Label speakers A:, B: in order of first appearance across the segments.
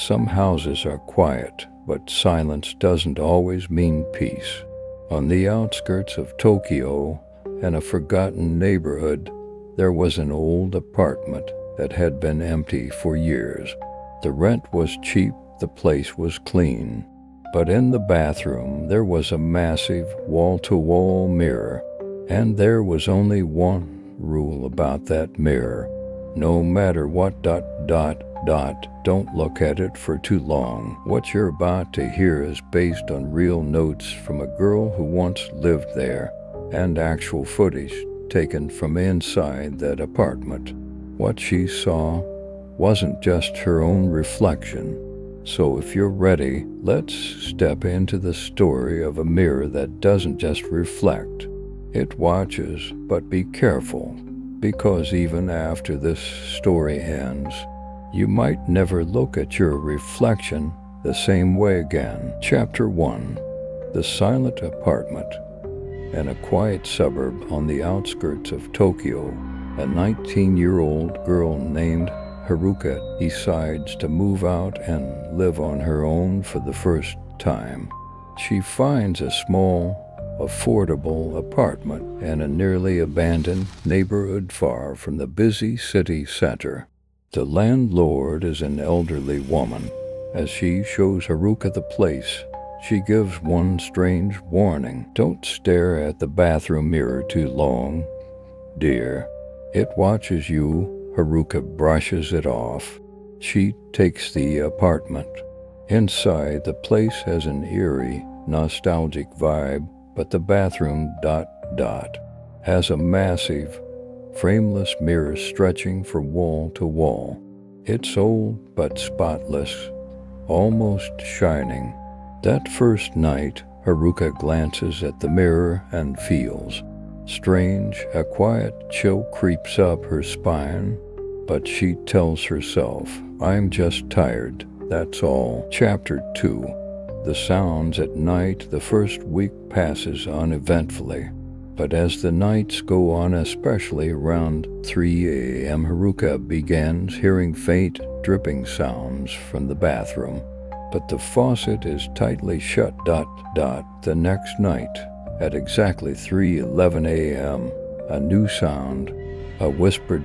A: Some houses are quiet, but silence doesn't always mean peace. On the outskirts of Tokyo, in a forgotten neighborhood, there was an old apartment that had been empty for years. The rent was cheap, the place was clean. But in the bathroom there was a massive wall-to-wall mirror, and there was only one rule about that mirror. No matter what ... don't look at it for too long. What you're about to hear is based on real notes from a girl who once lived there, and actual footage taken from inside that apartment. What she saw wasn't just her own reflection. So if you're ready, let's step into the story of a mirror that doesn't just reflect. It watches, but be careful, because even after this story ends, you might never look at your reflection the same way again. Chapter 1. The Silent Apartment. In a quiet suburb on the outskirts of Tokyo, a 19-year-old girl named Haruka decides to move out and live on her own for the first time. She finds a small, affordable apartment in a nearly abandoned neighborhood far from the busy city center. The landlord is an elderly woman. As she shows Haruka the place, she gives one strange warning. Don't stare at the bathroom mirror too long, dear. It watches you. Haruka brushes it off. She takes the apartment. Inside, the place has an eerie, nostalgic vibe, but the bathroom ... has a massive, frameless mirror stretching from wall to wall. It's old but spotless, almost shining. That first night, Haruka glances at the mirror and feels strange. A quiet chill creeps up her spine, but she tells herself, "I'm just tired, that's all." Chapter 2. The sounds at night. The first week passes uneventfully, but as the nights go on, especially around 3 a.m., Haruka begins hearing faint dripping sounds from the bathroom. But the faucet is tightly shut. The next night, at exactly 3:11 a.m., a new sound, a whisper ...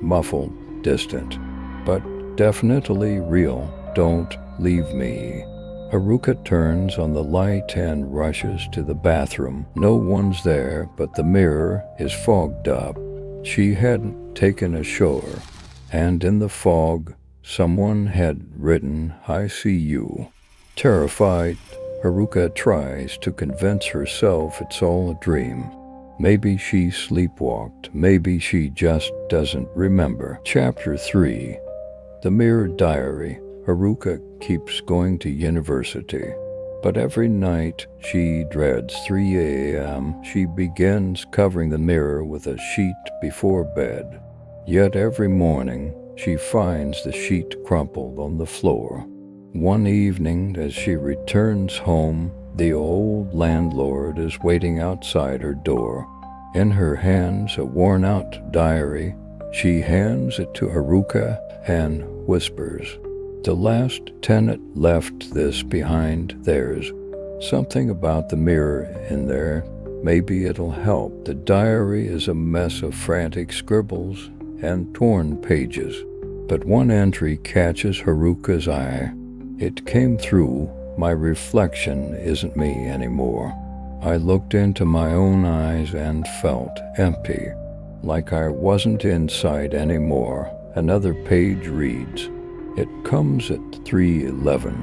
A: muffled, distant, but definitely real. "Don't leave me." Haruka turns on the light and rushes to the bathroom. No one's there, but the mirror is fogged up. She hadn't taken a shower, and in the fog, someone had written, "I see you." Terrified, Haruka tries to convince herself it's all a dream. Maybe she sleepwalked. Maybe she just doesn't remember. Chapter 3. The Mirror Diary. Haruka keeps going to university, but every night she dreads 3 a.m. She begins covering the mirror with a sheet before bed. Yet every morning, she finds the sheet crumpled on the floor. One evening, as she returns home, the old landlord is waiting outside her door. In her hands, a worn-out diary. She hands it to Haruka and whispers, "The last tenant left this behind theirs. Something about the mirror in there. Maybe it'll help." The diary is a mess of frantic scribbles and torn pages, but one entry catches Haruka's eye. It came through. "My reflection isn't me anymore. I looked into my own eyes and felt empty, like I wasn't inside anymore." Another page reads, "It comes at 3:11.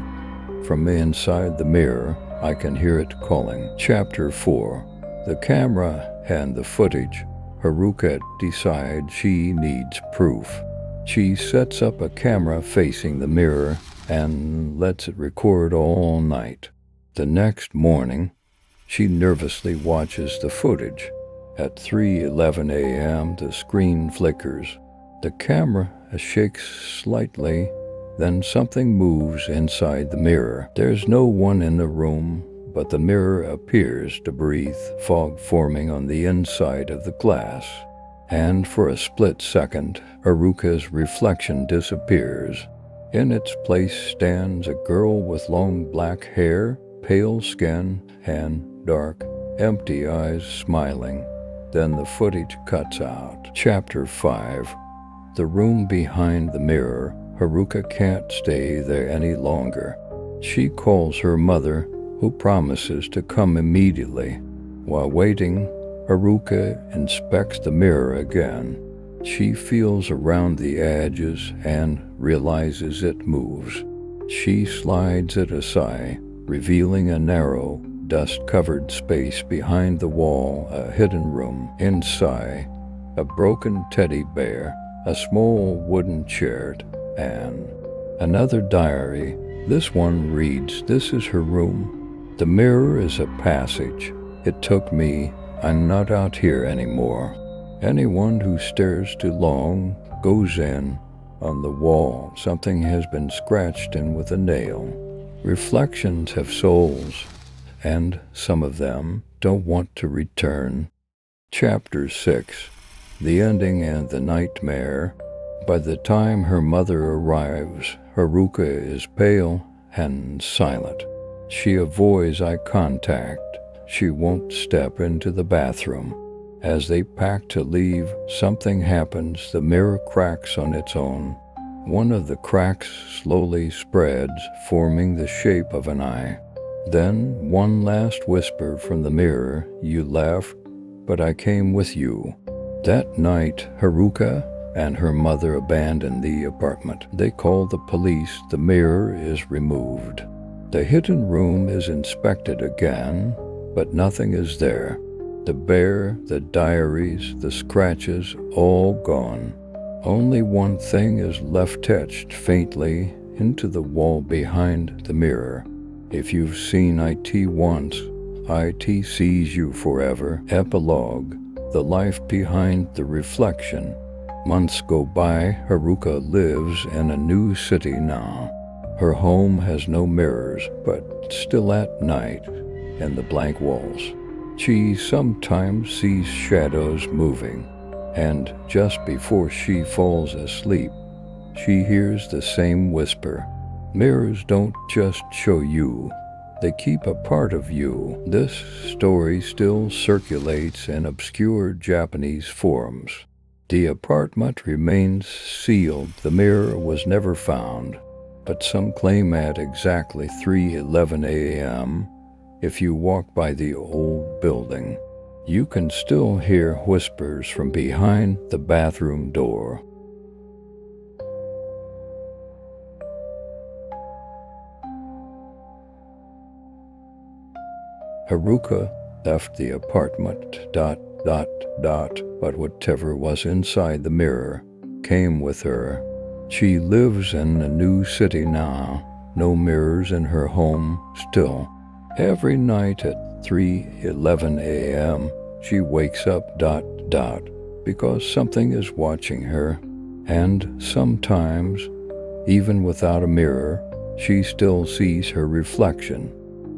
A: From inside the mirror, I can hear it calling." Chapter 4. The camera and the footage. Haruka decides she needs proof. She sets up a camera facing the mirror and lets it record all night. The next morning, she nervously watches the footage. At 3:11 a.m., the screen flickers. The camera shakes slightly, then something moves inside the mirror. There's no one in the room, but the mirror appears to breathe, fog forming on the inside of the glass. And for a split second, Haruka's reflection disappears. In its place stands a girl with long black hair, pale skin, and dark, empty eyes smiling. Then the footage cuts out. Chapter 5. The room behind the mirror. Haruka can't stay there any longer. She calls her mother, who promises to come immediately. While waiting, Haruka inspects the mirror again. She feels around the edges and realizes it moves. She slides it aside, revealing a narrow, dust-covered space behind the wall, a hidden room. Inside, a broken teddy bear, a small wooden chair, and another diary. This one reads, "This is her room. The mirror is a passage. It took me. I'm not out here anymore. Anyone who stares too long goes in." On the wall, something has been scratched in with a nail. Reflections have souls, and some of them don't want to return. Chapter 6. The ending and the nightmare. By the time her mother arrives, Haruka is pale and silent. She avoids eye contact. She won't step into the bathroom. As they pack to leave, something happens. The mirror cracks on its own. One of the cracks slowly spreads, forming the shape of an eye. Then one last whisper from the mirror, "You left, but I came with you." That night, Haruka and her mother abandon the apartment. They call the police. The mirror is removed. The hidden room is inspected again, but nothing is there. The bear, the diaries, the scratches, all gone. Only one thing is left etched faintly into the wall behind the mirror. If you've seen IT once, IT sees you forever. Epilogue. The life behind the reflection. Months go by. Haruka lives in a new city now. Her home has no mirrors, but still at night, in the blank walls, she sometimes sees shadows moving, and just before she falls asleep, she hears the same whisper. Mirrors don't just show you, they keep a part of you. This story still circulates in obscure Japanese forums. The apartment remains sealed. The mirror was never found, but some claim at exactly 3:11 a.m., if you walk by the old building, you can still hear whispers from behind the bathroom door. Haruka left the apartment, but whatever was inside the mirror came with her. She lives in a new city now, no mirrors in her home still. Every night at 3:11 a.m., she wakes up, because something is watching her. And sometimes, even without a mirror, she still sees her reflection.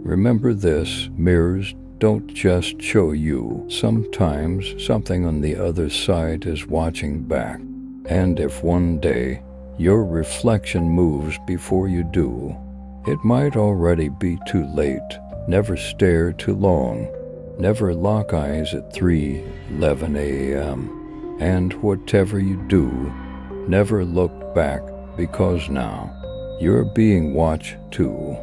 A: Remember this, mirrors don't just show you. Sometimes something on the other side is watching back. And if one day your reflection moves before you do, it might already be too late. Never stare too long. Never lock eyes at 3:11 a.m. And whatever you do, never look back, because now you're being watched too.